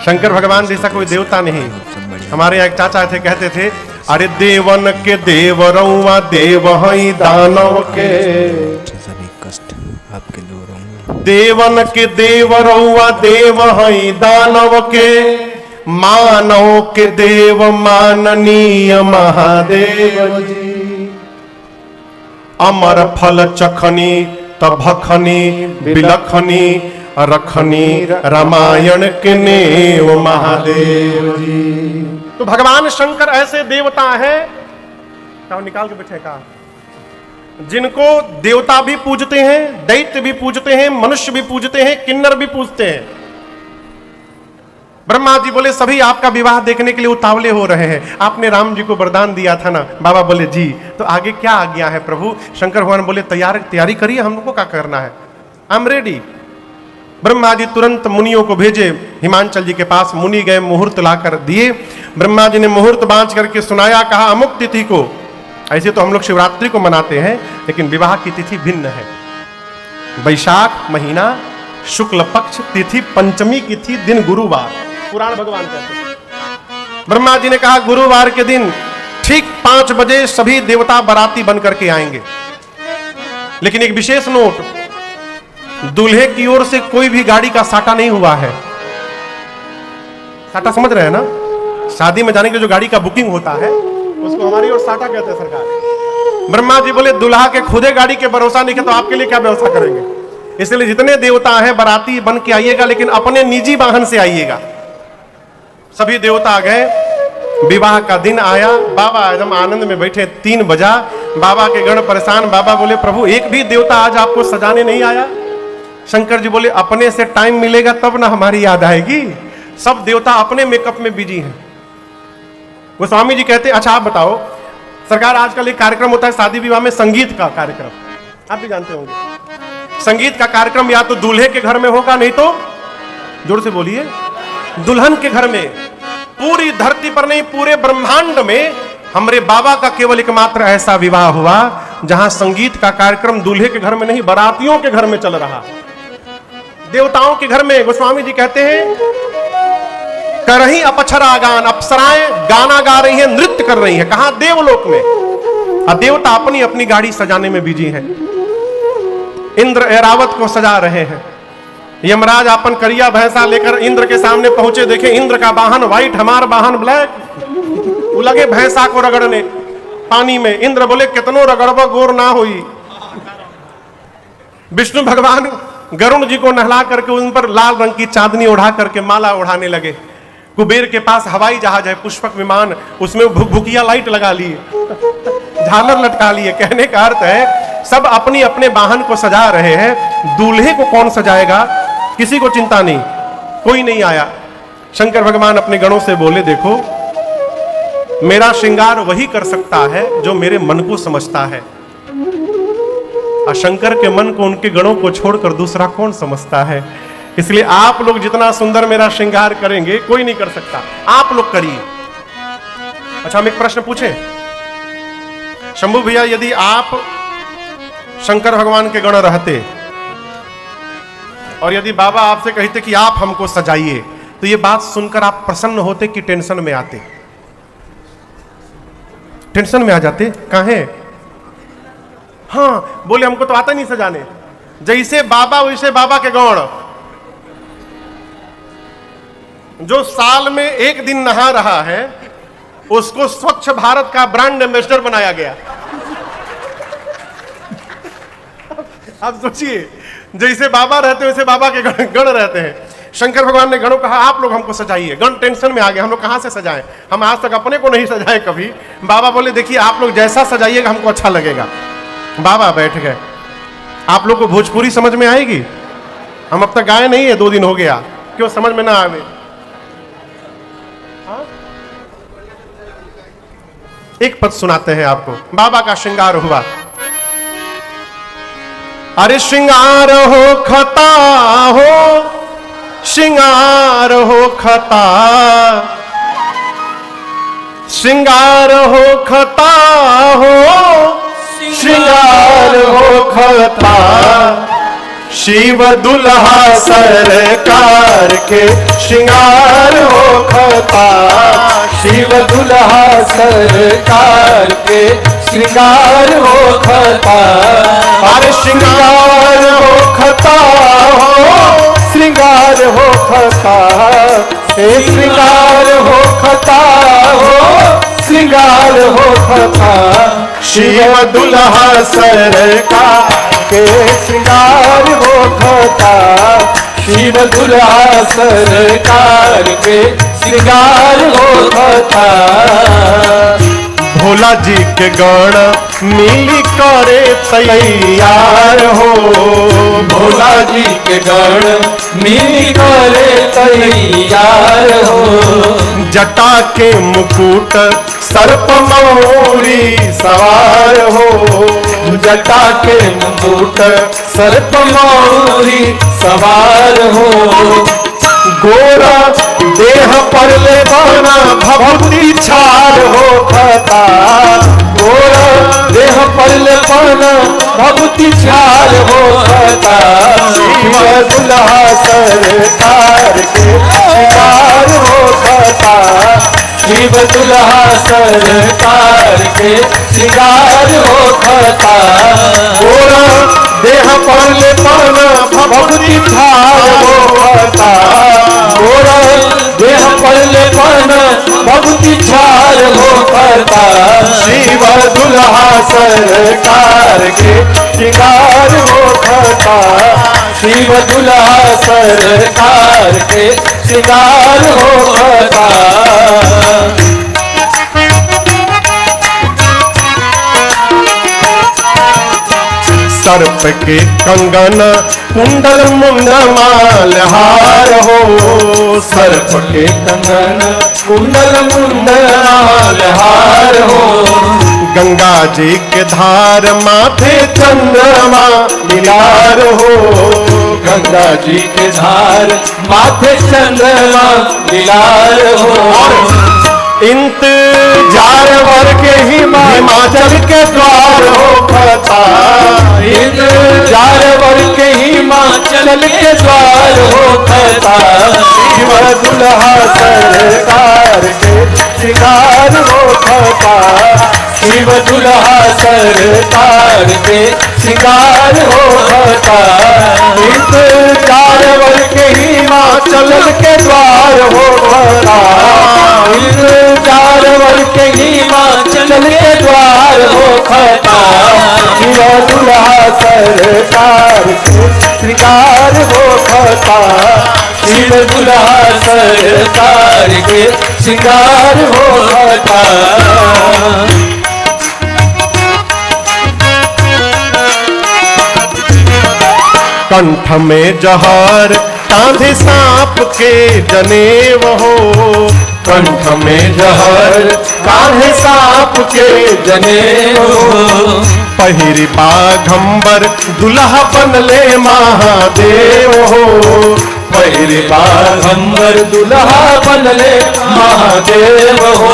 शंकर भगवान जैसा कोई देवता नहीं। हमारे एक चाचा थे, कहते थे, अरे देवन के देव रउआ देव हई दानव के, कष्ट आपके दूर होंगे। देवन के देव रउआ देव हई दानव के, मानव के देव माननीय महादेव जी। अमर फल चखनी तभखनी बिलखनी रखनी रामायण के नेव महादेव जी। तो भगवान शंकर ऐसे देवता हैं, निकाल के बैठे कहा, जिनको देवता भी पूजते हैं, दैत्य भी पूजते हैं, मनुष्य भी पूजते हैं, किन्नर भी पूजते हैं। ब्रह्मा जी बोले सभी आपका विवाह देखने के लिए उतावले हो रहे हैं, आपने राम जी को वरदान दिया था ना। बाबा बोले जी, तो आगे क्या आज्ञा है प्रभु? शंकर भगवान बोले तैयारी करिए, हम लोग को क्या करना है, I am ready. Brahma ji तुरंत मुनियों को भेजे हिमांचल जी के पास। मुनि गए, मुहूर्त लाकर दिए। ब्रह्मा जी ने मुहूर्त बांध करके सुनाया, कहा अमुक तिथि को, ऐसे तो हम लोग शिवरात्रि को मनाते हैं, लेकिन विवाह की तिथि भिन्न है। वैशाख महीना शुक्ल पक्ष तिथि पंचमी की थी, दिन गुरुवार, पुराण भगवान कहते हैं। ब्रह्मा जी ने कहा गुरुवार के दिन ठीक 5 बजे सभी देवता बाराती बन करके आएंगे, लेकिन एक विशेष नोट, दूल्हे की ओर से कोई भी गाड़ी का साटा नहीं हुआ है। साटा समझ रहे हैं ना? शादी में जाने के लिए जो गाड़ी का बुकिंग होता है उसको हमारी ओर साटा कहते हैं सरकार। ब्रह्मा जी बोले दुल्हा के खुदे गाड़ी के भरोसा नहीं है तो आपके लिए क्या व्यवस्था करेंगे? इसलिए जितने देवता हैं बाराती बन के आइएगा, लेकिन अपने निजी वाहन से आइएगा। सभी देवता गए, विवाह का दिन आया, बाबा एकदम आनंद में बैठे। 3 बजा, बाबा के गण परेशान। बाबा बोले प्रभु एक भी देवता आज आपको सजाने नहीं आया? शंकर जी बोले अपने से टाइम मिलेगा तब ना हमारी याद आएगी। सब देवता अपने मेकअप में बिजी हैं। गोस्वामी जी कहते अच्छा आप बताओ, सरकार आजकल एक कार्यक्रम होता है शादी विवाह में, संगीत का कार्यक्रम, आप भी जानते होंगे। संगीत का कार्यक्रम या तो दूल्हे के घर में होगा, नहीं तो जोर से बोलिए दुल्हन के घर में। पूरी धरती पर नहीं, पूरे ब्रह्मांड में हमारे बाबा का केवल एकमात्र ऐसा विवाह हुआ जहां संगीत का कार्यक्रम दूल्हे के घर में नहीं, बारातियों के घर में चल रहा। देवताओं के घर में गोस्वामी जी कहते हैं करही अपक्षरा गान, अप्सराएं गाना गा रही हैं, नृत्य कर रही हैं। कहां? देवलोक में। और देवता अपनी अपनी गाड़ी सजाने में बिजी हैं। इंद्र ऐरावत को सजा रहे हैं। यमराज अपन करिया भैंसा लेकर इंद्र के सामने पहुंचे, देखे इंद्र का वाहन व्हाइट, हमारा वाहन ब्लैक। वो लगे भैंसा को रगड़ने पानी में। इंद्र बोले कितनो रगड़बा गोर ना हुई। विष्णु भगवान गरुण जी को नहला करके उन पर लाल रंग की चांदनी उड़ा करके माला उड़ाने लगे। कुबेर के पास हवाई जहाज है, पुष्पक विमान, उसमें भुकिया लाइट लगा लिए, झालर लटका लिए। कहने का अर्थ है सब अपनी अपने वाहन को सजा रहे हैं। दूल्हे को कौन सजाएगा? किसी को चिंता नहीं, कोई नहीं आया। शंकर भगवान अपने गणों से बोले देखो मेरा श्रृंगार वही कर सकता है जो मेरे मन को समझता है, और शंकर के मन को उनके गणों को छोड़कर दूसरा कौन समझता है। इसलिए आप लोग जितना सुंदर मेरा श्रृंगार करेंगे कोई नहीं कर सकता, आप लोग करिए। अच्छा हम एक प्रश्न पूछें शंभू भैया, यदि आप शंकर भगवान के गण रहते और यदि बाबा आपसे कहते कि आप हमको सजाइए, तो ये बात सुनकर आप प्रसन्न होते कि टेंशन में आते? टेंशन में आ जाते। काहे? हाँ बोले हमको तो आता नहीं सजाने। जैसे बाबा वैसे बाबा के गण। जो साल में 1 दिन नहा रहा है उसको स्वच्छ भारत का ब्रांड एम्बेसडर बनाया गया। आप सोचिए जैसे बाबा रहते वैसे बाबा के गण रहते हैं। शंकर भगवान ने गणों कहा आप लोग हमको सजाइए। गण टेंशन में आ गए, हम लोग कहां से सजाएं, हम आज तक अपने को नहीं सजाए कभी। बाबा बोले देखिए आप लोग जैसा सजाइएगा हमको अच्छा लगेगा। बाबा बैठ गए। आप लोग को भोजपुरी समझ में आएगी? हम अब तक गाए नहीं है, 2 दिन हो गया, क्यों समझ में ना आवे? एक पद सुनाते हैं आपको। बाबा का श्रृंगार हुआ। अरे श्रृंगार हो खता हो, श्रृंगार हो खता, श्रृंगार हो खता हो, श्रृंगार हो खता। शिव दुल्हा सरकार के श्रृंगार खता, शिव दुल्हा सरकार के श्रृंगार हो खता। अरे श्रृंगार हो खता हो, श्रृंगार हो खता, हे श्रृंगार हो खता हो, श्रृंगार हो खता। शिव दुल्हा सरकार के श्रृंगार हो खता, शिव दुल्हा सरकार के श्रृंगार हो खता। भोला जी के गण मिली करे तैयार हो, भोला जी के गण मिली करे तैयार हो। जटा के मुकुट सर्प मौरी सवार हो, जटा के मुकुट सर्प मौरी सवार हो। गोरा देह पर ले बना भभूति छार हो खता, गोरा देह पर ले बना भभूति छार हो खता। शिव दुल्हा सरकार के श्रृंगार हो खता, शिव दुल्हा सरकार के श्रृंगार हो खता। गोरा देह पर ले बना भभूति छार हो खता, गोरा देह पर ले बना भभूति छार हो खता। शिव दुल्हा सरकार के श्रृंगार हो खता, शिव दुल्हा सरकार के श्रृंगार हो खता। सर्प के कंगन कुंडल मुंडमाल हार हो, सर्प के कंगन कुंडल मुंडमाल हार हो। गंगा जी के धार माथे चंद्रमा मिलार हो, गंगा जी के धार माथे चंद्रमा मिलार हो। इंतजार वर के हिमाचल के द्वार हो खता, इंतजार वर के हिमाचल के द्वार हो खता। शिव दुल्हा सरकार के श्रृंगार हो खता, शिव दुल्हा सरकार के श्रृंगार हो खता। इंतजार वर के हिमाचल के द्वार हो खता, इंतजार वर के हिमाचल के द्वार हो खता। शिव दुल्हा सरकार के श्रृंगार हो खता, शिव दुल्हा सरकार के श्रृंगार हो खता। कंठ में जहर कांधे सांप के जनेव हो, कंठ में जहर कान्हे सांप के जनेऊ हो। पहिरी बाघंबर दुल्हा बनले महादेव हो, पहिरे बाघंबर दुल्हा बनले महादेव हो।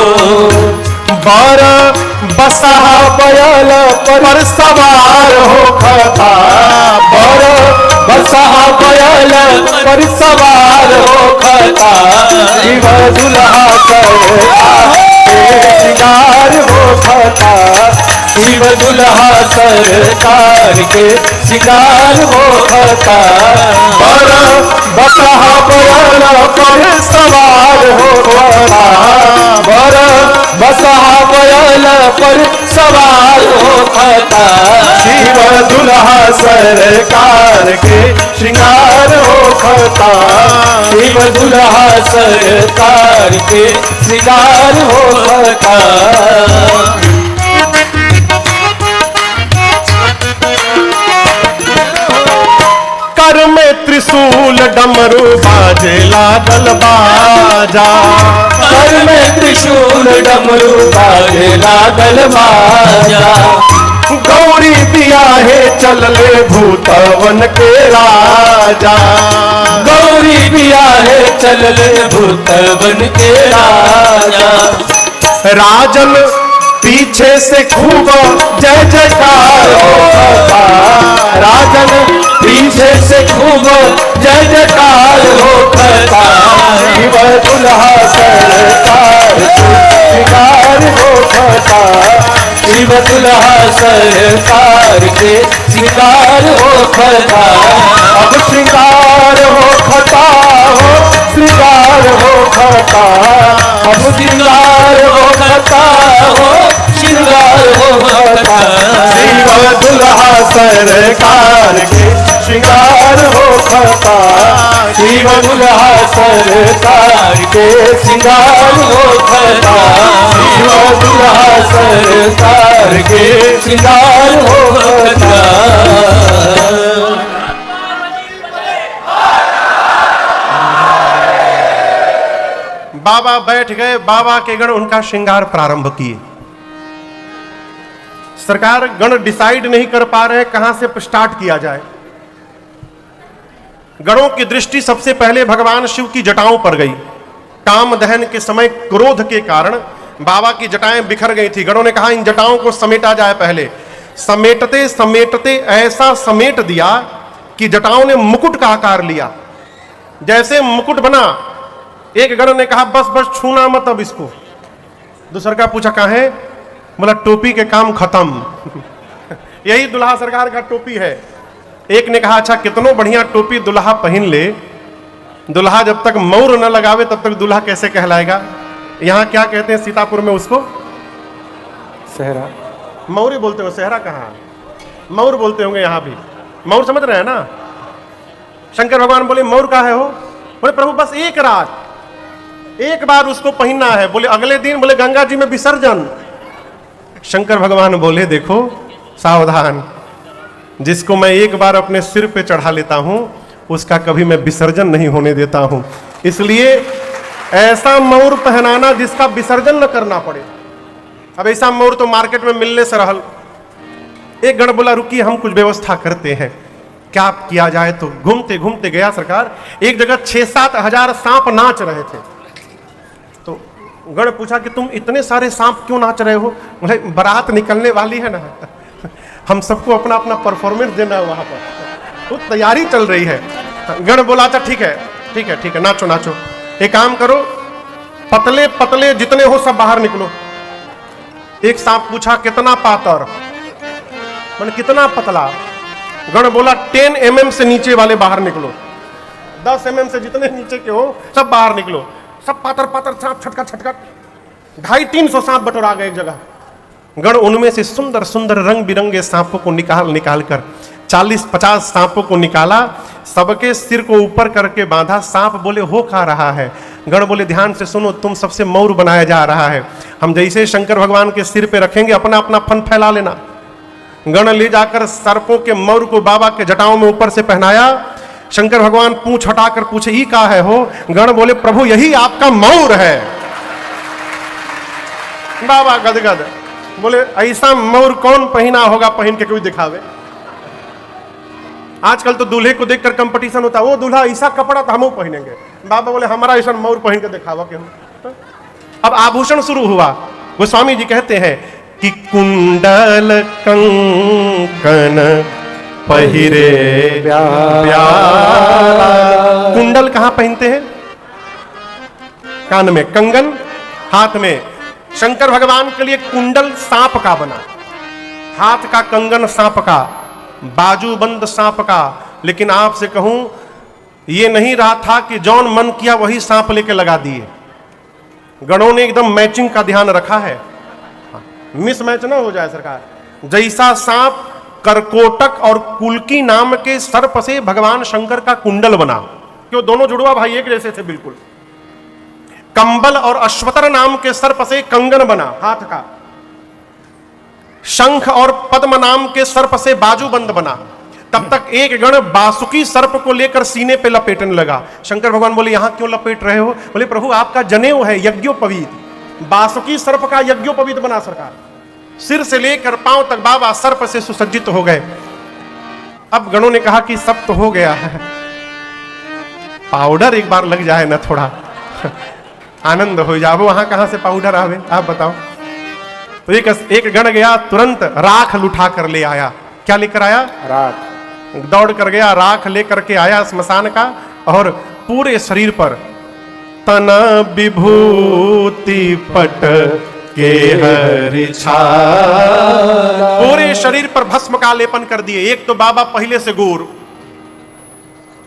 बारह बसहा बैल पर सवार हो खता, बारह बसहा बैल पर सवार हो खता। शिव दुल्हा सरकार के श्रृंगार हो खता, शिव दुल्हा सरकार के श्रृंगार हो खता। बारह बसहा बैल पर सवार हो खता, बारह बसहा बैल पर सवार हो खता। शिव दुल्हा सरकार के श्रृंगार हो खता, शिव दुल्हा सरकार के श्रृंगार हो खता। कर में त्रिशूल डमरू बाजे लागल बाजा, कर में त्रिशूल डमरू बाजे लागल बाजा। गौरी बियाहे चलले भूतवन के राजा, गौरी बियाहे चलले भूतवन के राजा। राजन पीछे से खूब जय जयकार हो खता, राजन पीछे से खूब जय जयकार हो खता। शिव दुल्हा सरकार हो खता, शिव दुल्हा सरकार के श्रृंगार हो खता। अब श्रृंगार हो खता हो, श्रृंगार हो खता, अब श्रृंगार हो खता हो, श्रृंगार हो खता। शिव दुल्हा सरकार के श्रृंगार हो खता, शिव दुल्हा सरकार के श्रृंगार हो खता, शिव दुल्हा सरकार के श्रृंगार हो खता। बाबा बैठ गए, बाबा के गण उनका श्रृंगार प्रारंभ किए। सरकार गण डिसाइड नहीं कर पा रहे कहां से स्टार्ट किया जाए। गणों की दृष्टि सबसे पहले भगवान शिव की जटाओं पर गई। काम दहन के समय क्रोध के कारण बाबा की जटाएं बिखर गई थी। गणों ने कहा इन जटाओं को समेटा जाए। पहले समेटते समेटते ऐसा समेट दिया कि जटाओं ने मुकुट का आकार लिया। जैसे मुकुट बना, एक गण ने कहा बस बस छूना मत अब इसको। दूसरा का पूछा कहां है? बोला टोपी के काम खत्म। यही दुल्हा सरकार का टोपी है। एक ने कहा अच्छा कितनो बढ़िया टोपी दुल्हा पहन ले, दुल्हा जब तक मौर न लगावे तब तक दुल्हा कैसे कहलाएगा। यहां क्या कहते हैं सीतापुर में उसको? सहरा। मौरी बोलते हो, सहरा कहां? मौर बोलते होंगे यहां भी। मौर समझ रहे हैं ना? शंकर भगवान बोले मौर का है हो? बोले प्रभु बस एक रात, एक बार उसको पहनना है। बोले अगले दिन बोले गंगा जी में विसर्जन। शंकर भगवान बोले देखो सावधान, जिसको मैं एक बार अपने सिर पे चढ़ा लेता हूं उसका कभी मैं विसर्जन नहीं होने देता हूं। इसलिए ऐसा मौर पहनाना जिसका विसर्जन न करना पड़े। अब ऐसा मौर तो मार्केट में मिलने से रहल। एक गण बोला रुकिए हम कुछ व्यवस्था करते हैं, क्या किया जाए। तो घूमते घूमते गया सरकार, एक जगह 6-7 हजार सांप नाच रहे थे। तो गण पूछा कि तुम इतने सारे सांप क्यों नाच रहे हो? बोले बारात निकलने वाली है ना, हम सबको अपना अपना परफॉर्मेंस देना है वहां पर, तो तैयारी चल रही है। गण बोला अच्छा ठीक है ठीक है ठीक है, नाचो नाचो। एक काम करो, पतले पतले जितने हो सब बाहर निकलो। एक सांप पूछा कितना पातर, मैंने कितना पतला? गण बोला 10 mm से नीचे वाले बाहर निकलो, 10 mm से जितने नीचे के हो सब बाहर निकलो। सब पातर पातर सांप छटका छटका 250-300 सांप बटोरा गए एक जगह। गण उनमें से सुंदर सुंदर रंग बिरंगे सांपों को निकाल कर 40-50 सांपों को निकाला, सबके सिर को ऊपर करके बांधा। सांप बोले हो खा रहा है। गण बोले ध्यान से सुनो, तुम सबसे मौर बनाया जा रहा है। हम जैसे शंकर भगवान के सिर पे रखेंगे अपना अपना फन फैला लेना। गण ले जाकर सर्पों के मौर को बाबा के जटाओं में ऊपर से पहनाया। शंकर भगवान पूंछ हटाकर पूछे ई का है हो? गण बोले प्रभु यही आपका मौर है। बाबा गदगद बोले ऐसा मौर कौन पहना होगा, पहन के कोई दिखावे। आजकल तो दूल्हे को देखकर कंपटीशन होता है, वो दूल्हा ऐसा कपड़ा तो हम पहनेंगे। बाबा बोले हमारा ऐसा मौर पहन के दिखावा क्यों। अब आभूषण शुरू हुआ। गोस्वामी जी कहते हैं कि कुंडल कंकन पहिरे प्यारा। कुंडल कहां पहनते हैं? कान में, कंगन हाथ में। शंकर भगवान के लिए कुंडल सांप का बना, हाथ का कंगन सांप का, बाजू बंद सांप का। लेकिन आपसे कहूं ये नहीं रहा था कि जौन मन किया वही सांप लेके लगा दिए। गणों ने एकदम मैचिंग का ध्यान रखा है, मिसमैच ना हो जाए सरकार। जैसा सांप करकोटक और कुल्की नाम के सर्प से भगवान शंकर का कुंडल बना, क्यों दोनों जुड़वा भाई एक जैसे थे बिल्कुल। कंबल और अश्वतर नाम के सर्प से कंगन बना हाथ का। शंख और पद्म नाम के सर्प से बाजूबंद बना। तब तक एक गण बासुकी सर्प को लेकर सीने पे लपेटने लगा। शंकर भगवान बोले यहां क्यों लपेट रहे हो? बोले प्रभु आपका जनेऊ है यज्ञोपवीत। बासुकी सर्प का यज्ञोपवीत बना सरकार। सिर से लेकर पांव तक बाबा सर्प से सुसज्जित हो गए। अब गणों ने कहा कि सब तो हो गया है, पाउडर एक बार लग जाए ना थोड़ा आनंद हो जाए। वहां कहां से पाउडर आवे आप बताओ। तो एक गण गया, तुरंत राख लुठा कर ले आया। क्या लेकर आया? राख। दौड़ कर गया, राख लेकर के आया स्मशान का, और पूरे शरीर पर तन विभूति पट के हरि छाला। पूरे शरीर पर भस्म का लेपन कर दिए। एक तो बाबा पहले से गोर,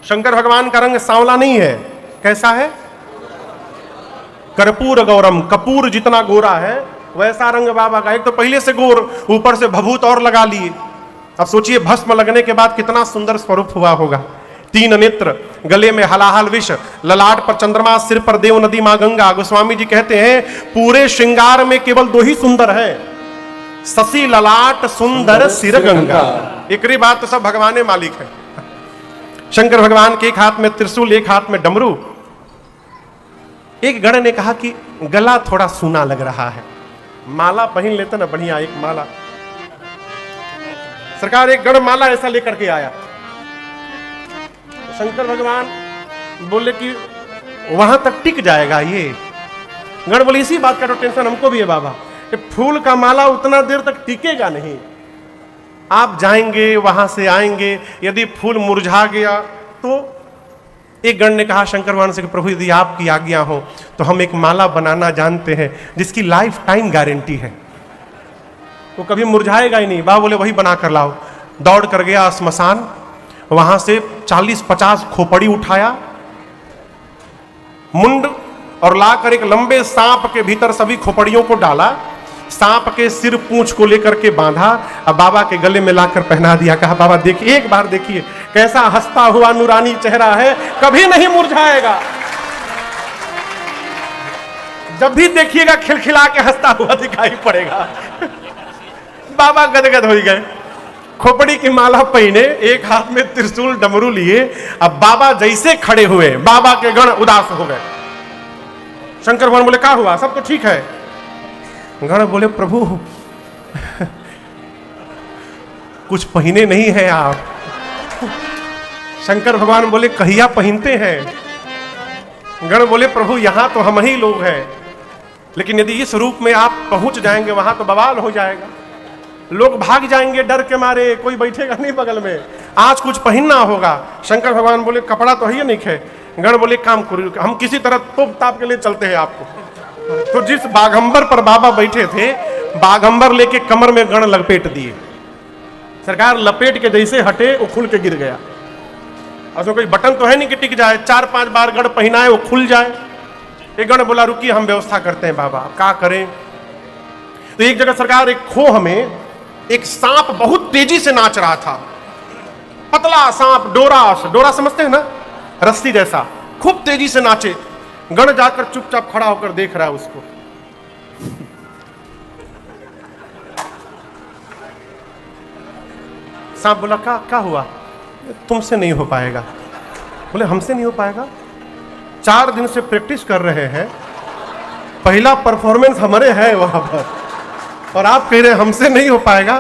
शंकर भगवान का रंग सांवला नहीं है, कैसा है? कर्पूर गौरम, कपूर जितना गोरा है वैसा रंग बाबा का। एक तो पहले से गोर, ऊपर से भभूत और लगा लिए। अब सोचिए भस्म लगने के बाद कितना सुंदर स्वरूप हुआ होगा। 3 नेत्र, गले में हलाहल विष, ललाट पर चंद्रमा, सिर पर देव नदी मां गंगा। गोस्वामी जी कहते हैं पूरे श्रृंगार में केवल 2 ही सुंदर है, शशि ललाट सुंदर सिर गंगा। एकरी बात तो सब भगवान मालिक है। शंकर भगवान के एक हाथ में त्रिशूल, एक हाथ में डमरू। एक गण ने कहा कि गला थोड़ा सूना लग रहा है, माला पहन लेते ना बढ़िया एक माला। सरकार एक गण माला ऐसा लेकर के आया। शंकर भगवान बोले कि वहां तक टिक जाएगा ये? गण बोले इसी बात का तो टेंशन हमको भी है बाबा, कि फूल का माला उतना देर तक टिकेगा नहीं। आप जाएंगे वहां से आएंगे, यदि फूल मुरझा गया तो। एक गण ने कहा शंकर भगवान से कि प्रभु यदि आपकी आज्ञा हो तो हम एक माला बनाना जानते हैं जिसकी लाइफ टाइम गारंटी है, वो कभी मुरझाएगा ही नहीं। बाबा बोले वही बना कर लाओ। दौड़ कर गया श्मशान, वहां से 40-50 खोपड़ी उठाया, मुंड और लाकर एक लंबे सांप के भीतर सभी खोपड़ियों को डाला, सांप के सिर पूंछ को लेकर के बांधा, अब बाबा के गले में लाकर पहना दिया। कहा बाबा देखिए, एक बार देखिए कैसा हंसता हुआ नूरानी चेहरा है, कभी नहीं मुरझाएगा। जब भी देखिएगा खिलखिला के हंसता हुआ दिखाई पड़ेगा। बाबा गदगद हो गए, खोपड़ी की माला पहने, एक हाथ में त्रिशूल डमरू लिए। अब बाबा जैसे खड़े हुए, बाबा के गण उदास हो गए। शंकर भगवान बोले क्या हुआ, सब तो ठीक है? गण बोले प्रभु कुछ पहने नहीं है आप। शंकर भगवान बोले कहिया पहनते हैं? गण बोले प्रभु यहां तो हम ही लोग हैं, लेकिन यदि इस रूप में आप पहुंच जाएंगे वहां तो बवाल हो जाएगा, लोग भाग जाएंगे डर के मारे, कोई बैठेगा नहीं बगल में, आज कुछ पहनना होगा। शंकर भगवान बोले कपड़ा तो है नहीं है। गण बोले काम करो, हम किसी तरह तोप ताप के लिए चलते हैं आपको। तो जिस बाघंबर पर बाबा बैठे थे, बाघंबर लेके कमर में गण लपेट दिए। सरकार लपेट के जैसे हटे वो खुल के गिर गया। और कोई बटन तो है नहीं कि टिक जाए, 4-5 बार गण पहनाए वो खुल जाए। एक गण बोला रुकिए हम व्यवस्था करते हैं बाबा, क्या करें? तो एक जगह सरकार एक खोह में एक सांप बहुत तेजी से नाच रहा था, पतला सांप, डोरा समझते हैं ना, रस्सी जैसा, खूब तेजी से नाचे। गण जाकर चुपचाप खड़ा होकर देख रहा है उसको। सांप बोला क्या हुआ? तुमसे नहीं हो पाएगा। बोले हमसे नहीं हो पाएगा? 4 दिन से प्रैक्टिस कर रहे हैं, पहला परफॉर्मेंस हमारे है वहां पर, और आप कह रहे हैं हमसे नहीं हो पाएगा।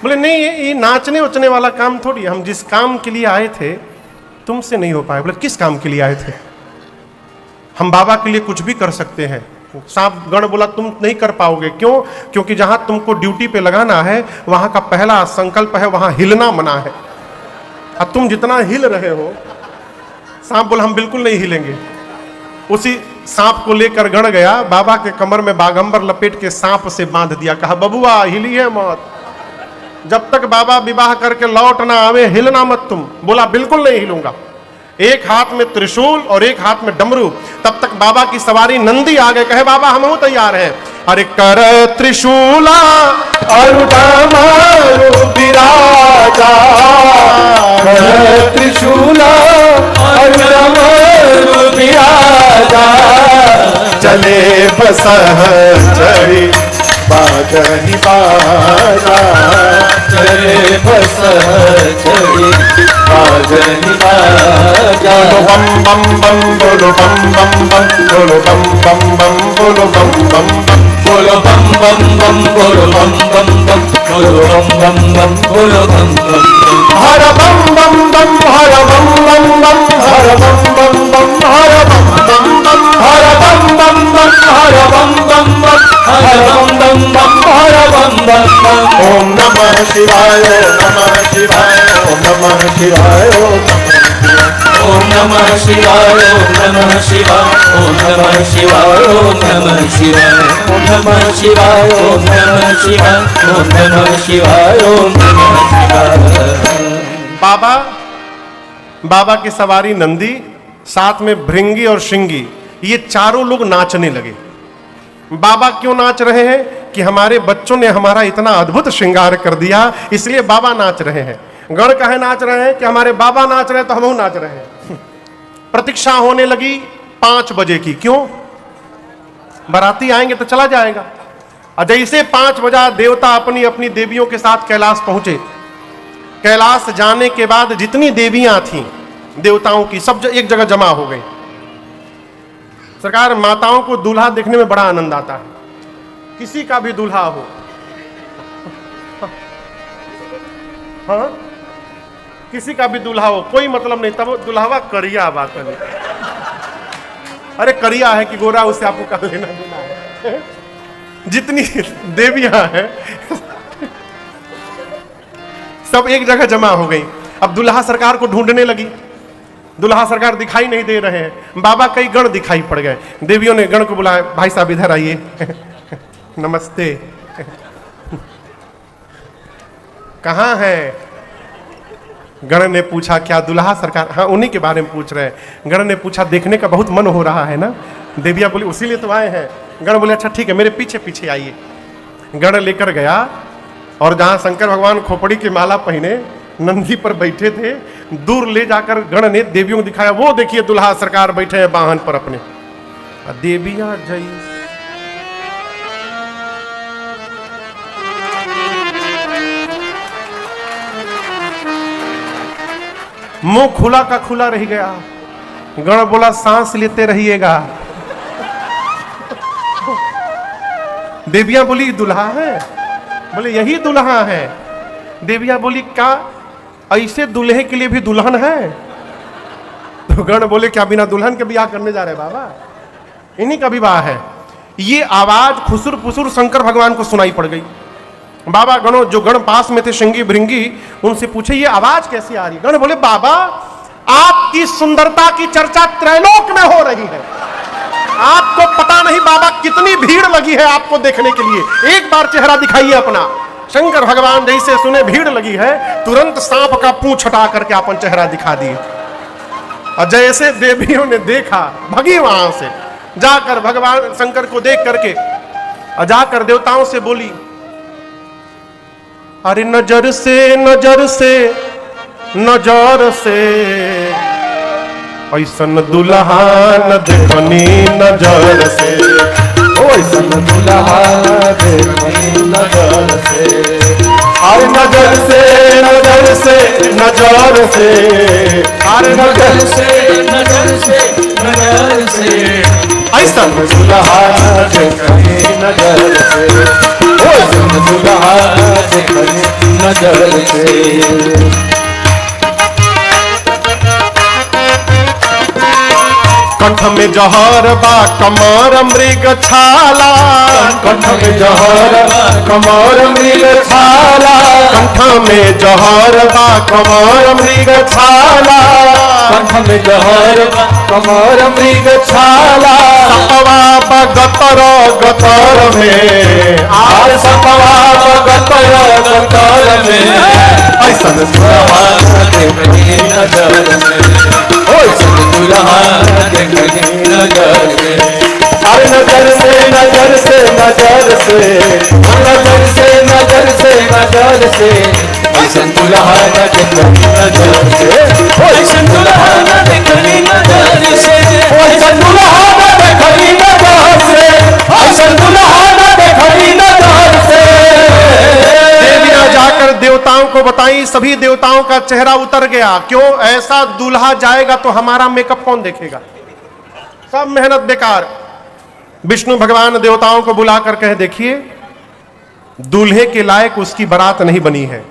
बोले नहीं ये नाचने उचने वाला काम थोड़ी, हम जिस काम के लिए आए थे तुमसे नहीं हो पाए। बोले किस काम के लिए आए थे? हम बाबा के लिए कुछ भी कर सकते हैं। सांप गण बोला तुम नहीं कर पाओगे, क्यों? क्योंकि जहां तुमको ड्यूटी पे लगाना है वहां का पहला संकल्प है वहां हिलना मना है। अब तुम जितना हिल रहे हो, सांप बोला हम बिल्कुल नहीं हिलेंगे। उसी सांप को लेकर गण गया, बाबा के कमर में बागंबर लपेट के सांप से बांध दिया। कहा बबुआ हिली है मत, जब तक बाबा विवाह करके लौट ना आवे हिलना मत तुम। बोला बिल्कुल नहीं हिलूंगा। एक हाथ में त्रिशूल और एक हाथ में डमरू। तब तक बाबा की सवारी नंदी आ गए, कहे बाबा हम तैयार हैं। अरे कर त्रिशूला और डमरू विराजा, कर त्रिशूला और डमरू विराजा, चले बसह चढ़ी बाजनी बाजा, चले बसह चढ़ी बाजनी बाजा। बम बम बम बोलो बम बम बम बोलो बम बम बम बोलो बम बम बम बोलो बम बम बम बोलो बम बम बम बोलो बम बम बम बोलो बम बम बम। हर बम बम बम हर बम बम बम हर बम बम बम हर बम बम बम हर बम बम बम हर बम बम बम हर बम बम बम हर बम बम बम। ओम नमः शिवाय ओम नमः शिवाय ओम नमः शिवाय ओम नमः शिवाय ओम नमः शिवाय ओम नमः शिवाय ओम नमः शिवाय ओम नमः शिवाय ओम नमः शिवाय ओम नमः शिवाय ओम नमः शिवाय ओम नमः शिवाय। बाबा की सवारी नंदी, साथ में भृंगी और श्रृंगी, ये चारों लोग नाचने लगे। बाबा क्यों नाच रहे हैं? कि हमारे बच्चों ने हमारा इतना अद्भुत श्रृंगार कर दिया, इसलिए बाबा नाच रहे हैं। गण काहे नाच रहे हैं? कि हमारे बाबा नाच रहे हैं तो हम नाच रहे हैं। प्रतीक्षा होने लगी 5 बजे की। क्यों? बाराती आएंगे तो चला जाएगा। और जैसे 5 बजा देवता अपनी अपनी देवियों के साथ कैलाश पहुंचे। कैलाश जाने के बाद जितनी देवियां थीं देवताओं की, सब एक जगह जमा हो गई। सरकार, माताओं को दूल्हा देखने में बड़ा आनंद आता है, किसी का भी दूल्हा हो। हाँ, किसी का भी दूल्हा हो, कोई मतलब नहीं। तब दुल्हावा करिया बात नहीं। अरे करिया है कि गोरा, उससे आपको क्या लेना देना है? जितनी देवियां हैं सब एक जगह जमा हो गई। अब दुल्हा सरकार को ढूंढने लगी। दुल्हा सरकार दिखाई नहीं दे रहे हैं। बाबा कई गण दिखाई पड़ गए। देवियों ने गण को बुलाया, भाई साहब इधर आइए। नमस्ते। कहाँ है? गण ने पूछा, क्या दुल्हा सरकार? हाँ, उन्हीं के बारे में पूछ रहे हैं। गण ने पूछा, देखने का बहुत मन हो रहा है ना? देविया बोली, उसी लिए तो आए हैं। गण बोले, अच्छा ठीक है, मेरे पीछे पीछे आइए। गण लेकर गया और जहां शंकर भगवान खोपड़ी की माला पहने नंदी पर बैठे थे, दूर ले जाकर गण ने देवियों को दिखाया, वो देखिए दुल्हा सरकार बैठे हैं वाहन पर अपने। देवियां जई मुंह खुला का खुला रह गया। गण बोला, सांस लेते रहिएगा। देवियां बोली, दुल्हा है? बोले, यही दुल्हा है। देवियां बोली, क्या ऐसे दूल्हे के लिए भी दुल्हन है? तो गण बोले, क्या बिना दुल्हन के ब्याह करने जा रहे बाबा? इन्हीं का विवाह है। ये आवाज खुसुर फुसुर शंकर भगवान को सुनाई पड़ गई। बाबा गणों, जो गण पास में थे श्रृंगी भृंगी, उनसे पूछे, ये आवाज कैसी आ रही? गण बोले, बाबा आपकी सुंदरता की चर्चा त्रैलोक में हो रही है। आपको पता नहीं बाबा कितनी भीड़ लगी है आपको देखने के लिए। एक बार चेहरा दिखाइए अपना। शंकर भगवान जैसे सुने भीड़ लगी है, तुरंत सांप का पूंछ हटा करके अपन चेहरा दिखा दिए। और जैसे देवियों ने देखा, भगी वहां से जाकर भगवान शंकर को देख करके, और जाकर देवताओं से बोली, अरे नजर से नजर से नजर से ऐसन दुल्हा न देखनी नजर से, ऐसन दुल्हा देखनी नजर से। अरे नजर से नजर से नजर से, अरे नजर से नजर से नजर से ऐसन दुल्हा देखनी नजर से, ऐसन दुल्हा देखनी नजर से। कंठ में जहर बा कमर मृग छाला, कंठ में जहर कमर मृग छाला, कंठ में जहर बा कमर मृग छाला, कंठ में जहर कमर मृग छाला। सपवा गतर गतर में, आर सपवा गतर गतर में, ऐसन दुल्हा देखनी नजर में, ऐसन दुल्हा देखनी नजर में। अरे नजर से नजर से नजर से, नजर से नजर से नजर से ऐसन दुल्हा देखनी नजर से, ऐसन दुल्हा देखनी नजर से, ऐसन दुल्हा देखनी नजर से, ऐसन दुल्हा देखनी नजर से। देवियां जाकर देवताओं को बताई, सभी देवताओं का चेहरा उतर गया। क्यों? ऐसा दूल्हा जाएगा तो हमारा मेकअप कौन देखेगा? सब मेहनत बेकार। विष्णु भगवान देवताओं को बुलाकर कहे, देखिए दूल्हे के लायक उसकी बारात नहीं बनी है।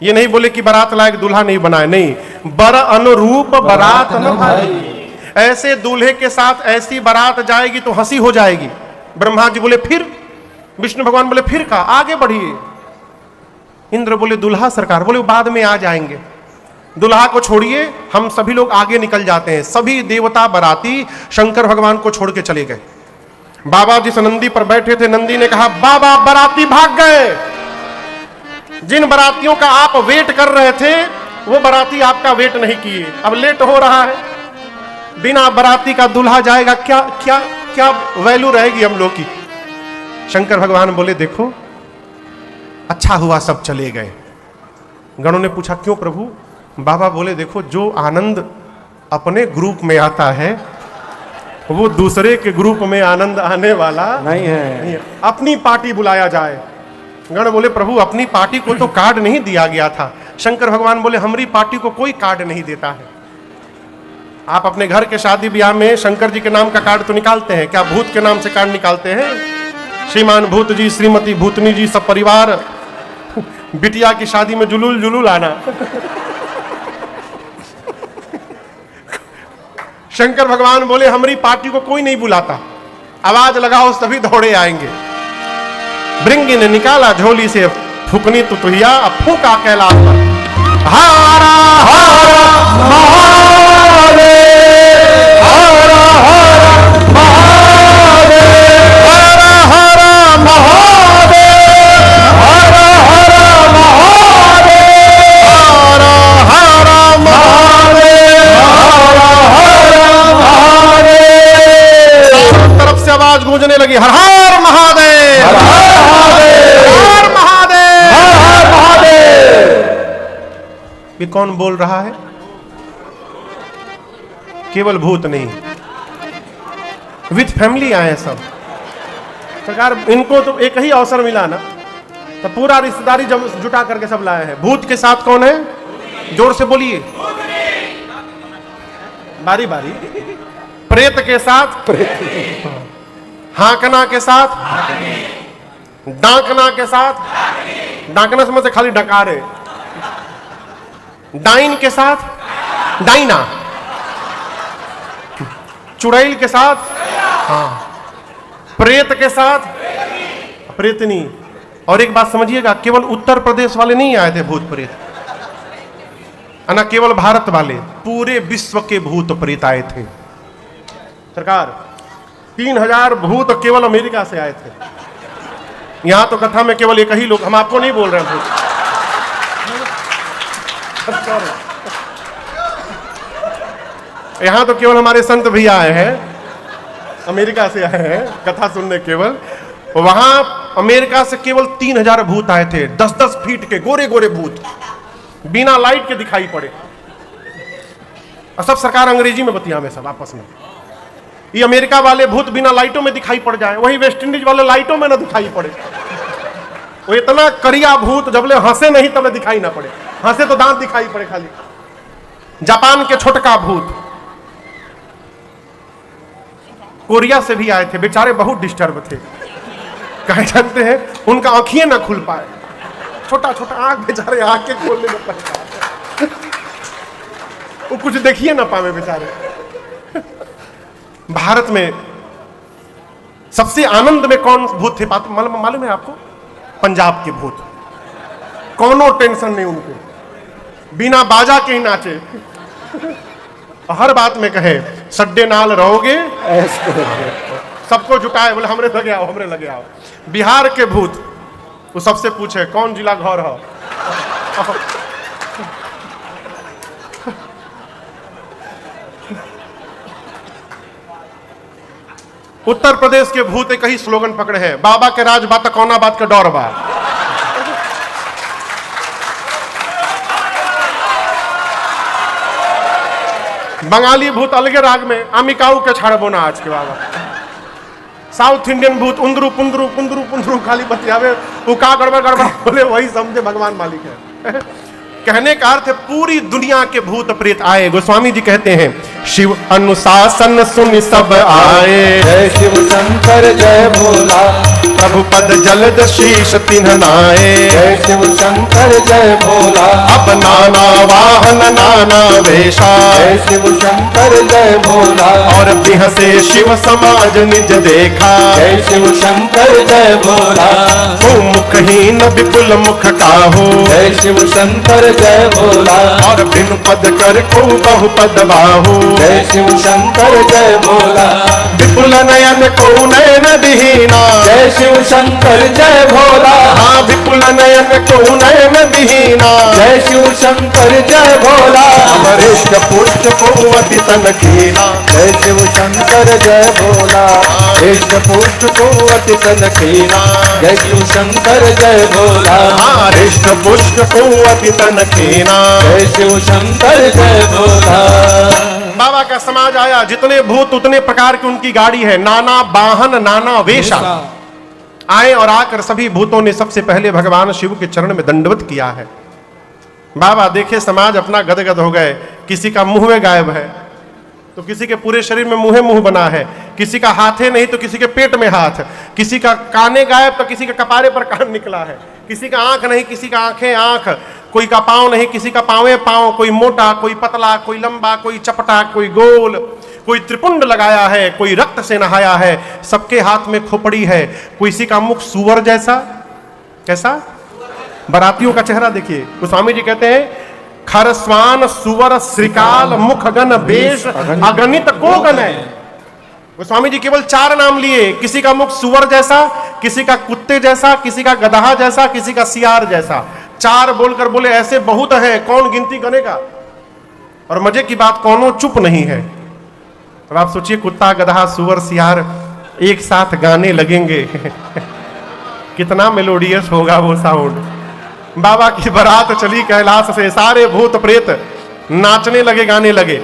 ये नहीं बोले कि बारात लायक दूल्हा नहीं बनाए, नहीं, बर अनुरूप बारात न भाई। ऐसे दूल्हे के साथ ऐसी बारात जाएगी तो हंसी हो जाएगी। ब्रह्मा जी बोले फिर? विष्णु भगवान बोले फिर का? आगे बढ़िए। इंद्र बोले, दूल्हा सरकार? बोले बाद में आ जाएंगे। दुल्हा को छोड़िए, हम सभी लोग आगे निकल जाते हैं। सभी देवता बाराती शंकर भगवान को छोड़ के चले गए। बाबा जिस नंदी पर बैठे थे, नंदी ने कहा, बाबा बाराती भाग गए। जिन बारातियों का आप वेट कर रहे थे, वो बाराती आपका वेट नहीं किए, अब लेट हो रहा है। बिना बाराती का दूल्हा जाएगा, क्या क्या क्या वैल्यू रहेगी हम लोग की। शंकर भगवान बोले, देखो अच्छा हुआ सब चले गए। गणों ने पूछा, क्यों प्रभु? बाबा बोले, देखो जो आनंद अपने ग्रुप में आता है, वो दूसरे के ग्रुप में आनंद आने वाला नहीं है। अपनी पार्टी बुलाया जाए। गण बोले, प्रभु अपनी पार्टी को तो कार्ड नहीं दिया गया था। शंकर भगवान बोले, हमारी पार्टी को कोई कार्ड नहीं देता है। आप अपने घर के शादी ब्याह में शंकर जी के नाम का कार्ड तो निकालते हैं क्या? भूत के नाम से कार्ड निकालते हैं? श्रीमान भूत जी, श्रीमती भूतनी जी, सब परिवार बिटिया की शादी में जुलूल जुलूल आना। शंकर भगवान बोले, हमारी पार्टी को कोई नहीं बुलाता, आवाज लगाओ सभी दौड़े आएंगे। भृंगी ने निकाला झोली से फुकनी तुतुहिया, अब फूका कैलाश पर, हारा हारा महादेव, हारा हारा महादेव, हारा हारा महादेव, हारा हारा महादेव, हारा हारा महादेव, हारा हारा महादेव। चारों तरफ से आवाज गूंजने लगी, हर हर महादेव, हर हर महादेव, हर हर महादेव। ये कौन बोल रहा है? केवल भूत नहीं, विथ फैमिली आए सब। सरकार इनको तो एक ही अवसर मिला ना, तो पूरा रिश्तेदारी जुटा करके सब लाए हैं। भूत के साथ कौन है? जोर से बोलिए, बारी बारी। प्रेत के साथ, हाकना के साथ, डांकना के साथ, डांकना समझ से खाली डकारे। डाइन के साथ, डाइना। चुड़ैल के साथ, हाँ। प्रेत के साथ, प्रेतनी। और एक बात समझिएगा, केवल उत्तर प्रदेश वाले नहीं आए थे भूत प्रेत, ना केवल भारत वाले, पूरे विश्व के भूत प्रेत आए थे। सरकार 3000 भूत केवल अमेरिका से आए थे। यहां तो कथा में केवल एक ही लोग, हम आपको नहीं बोल रहे हैं भूत। यहां तो केवल हमारे संत भैया आए हैं, अमेरिका से आए हैं कथा सुनने केवल। वहां अमेरिका से केवल 3000 भूत आए थे, 10-10 फीट के गोरे गोरे भूत, बिना लाइट के दिखाई पड़े। और सब सरकार अंग्रेजी में बतिया में सब आपस में। ये अमेरिका वाले भूत बिना लाइटों में दिखाई पड़ जाए, वही वेस्ट इंडीज वाले लाइटों में ना दिखाई पड़े। वो इतना करिया भूत, जबले हंसे नहीं तब दिखाई ना पड़े, हंसे तो दांत दिखाई पड़े खाली। जापान के छोटका भूत, कोरिया से भी आए थे, बेचारे बहुत डिस्टर्ब थे। कहे जानते हैं, उनका आंखियां ना खुल पाए, छोटा छोटा आंख, बेचारे आंखें खोलने में परेशान, वो कुछ देखिए ना पावे बेचारे। भारत में सबसे आनंद में कौन भूत थे मालूम है आपको? पंजाब के भूत। कोनो टेंशन नहीं उनको, बिना बाजा के ही नाचे। हर बात में कहे सड्डे नाल रहोगे, सबको जुटाए, बोले हमरे लगे आओ, हमरे लगे आओ। बिहार के भूत, वो सबसे पूछे कौन जिला घर हो। उत्तर प्रदेश के भूत एक ही स्लोगन पकड़े हैं, बाबा के राज बात कौना बात का डर बा। बंगाली भूत अलगे राग में, अमिकाऊ के छाड़बो ना आज के बाबा। साउथ इंडियन भूत उंदरू पुंदरू पुंदरू पुंदरू खाली बतियावे, वो का गड़बड़ गड़बड़ बोले, वही समझे भगवान मालिक है। कहने का अर्थ है पूरी दुनिया के भूत प्रेत आए। गोस्वामी जी कहते हैं, शिव अनुशासन सुन सब आए, जय शिव शंकर जय भोला, प्रभुपद जलद शीश तिन्ह नाए। जय शिव शंकर जय भोला। अब नाना वाहन नाना वेशा। जय शिव शंकर जय भोला। और तिह से शिव समाज निज देखा। जय शिव शंकर जय भोला। तू मुखहीन विपुल मुख काहू। जय शिव शंकर जय भोला। और बिनु पद कर को बहुपद बाहू। जय शिव शंकर जय भोला। विपुल नयन को नयन विहीना। जय शिव शंकर जय भोला। हाँ विपुल नयन को नयन विहीना। जय शिव शंकर जय भोला। अमरेश पुष्ट को अति तन कीना। जय शिव शंकर जय भोला। इष्ट पुष्ट को अति तन कीना। जय शिव शंकर जय भोला। हाँ हृष्ट पुष्ट को अति तन कीना। जय शिव शंकर जय भोला। बाबा का समाज आया, जितने भूत उतने प्रकार की उनकी गाड़ी है, नाना वाहन नाना वेशा। आए और आकर सभी भूतों ने सबसे पहले भगवान शिव के चरण में दंडवत किया है। बाबा देखे समाज अपना गदगद हो गए। किसी का मुंह में गायब है तो किसी के पूरे शरीर में मुंह बना है, किसी का हाथे नहीं तो किसी के पेट में हाथ, किसी का काने गायब तो किसी के कपारे पर कान निकला है, किसी का आंख नहीं किसी का आंखें आंख, कोई का पांव नहीं किसी का पांवे पांव, कोई मोटा कोई पतला कोई लंबा कोई चपटा कोई गोल, कोई त्रिपुंड लगाया है, कोई रक्त से नहाया है, सबके हाथ में खोपड़ी है, किसी का मुख सुअर जैसा। कैसा? बरातियों का चेहरा देखिए। गोस्वामी जी कहते हैं खरस्वान सुवर श्रीकाल मुख गण बेश अगणित को गण है। गोस्वामी जी केवल 4 नाम लिए। किसी का मुख सुअर जैसा, किसी का कुत्ते जैसा, किसी का गदहा जैसा, किसी का सियार जैसा। 4 बोलकर बोले ऐसे बहुत हैं, कौन गिनती करेगा। और मजे की बात कौनों चुप नहीं है। अब आप सोचिए कुत्ता गदहा सुअर सियार एक साथ गाने लगेंगे कितना मेलोडियस होगा वो साउंड। बाबा की बारात चली कैलाश से, सारे भूत प्रेत नाचने लगे गाने लगे।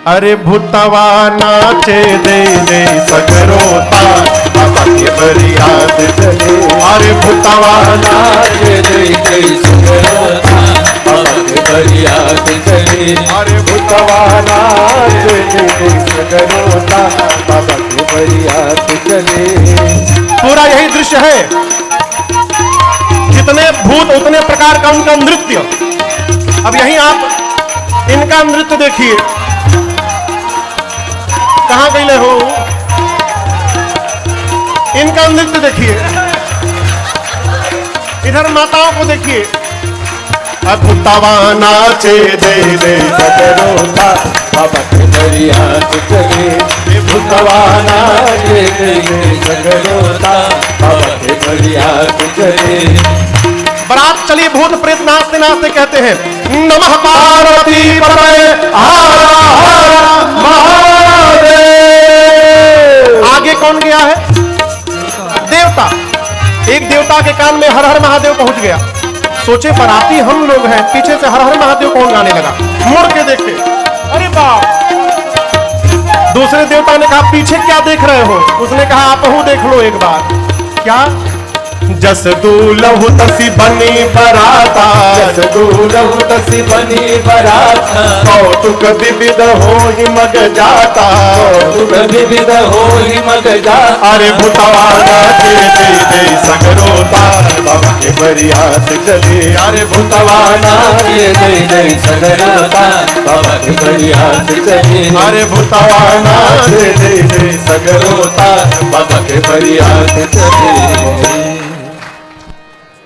अरे भूतवा नाचे दे दे सगरोता बाबा के बरियात चले। अरे भूतवा नाचे दे दे सगरोता बाबा के बरियात चले। अरे भूतवा नाचे दे दे सगरोता बाबा के बरियात चले। पूरा यही दृश्य है। जितने भूत उतने प्रकार का उनका नृत्य। अब यहीं आप इनका नृत्य देखिए। कहां गए हो? इनका नृत्य देखिए। इधर माताओं को देखिए। अभुतवा नाचे दे दे सगरोता बाबा के बरियात चले। भूतवा नाचे दे दे सगरोता बाबा के बरियात चले। बारात चली, भूत प्रेत नाचते नाचते कहते हैं नमः पार्वती पतये हर हर महादेव। आगे कौन गया है? देवता। एक देवता के कान में हर हर महादेव पहुंच गया। सोचे बाराती हम लोग हैं, पीछे से हर हर महादेव कौन गाने लगा। मुड़ के देखे, अरे बाप। दूसरे देवता ने कहा पीछे क्या देख रहे हो? उसने कहा आप हूं देख लो एक बार। क्या? जस दूलहु तसी बनी बराता। जस दूलहु तसी बनी बराता। कौतुक विविध हो ही मग जाता। कौतुक विविध हो ही मग जाता। अरे भूतवा नाचे दे दे सगरोता बाबा के बरियात चले। अरे भूतवा नाचे दे दे सगरोता बाबा के बरियात चले। अरे भूतवा नाचे दे दे सगरोता बाबा के बरियात चले।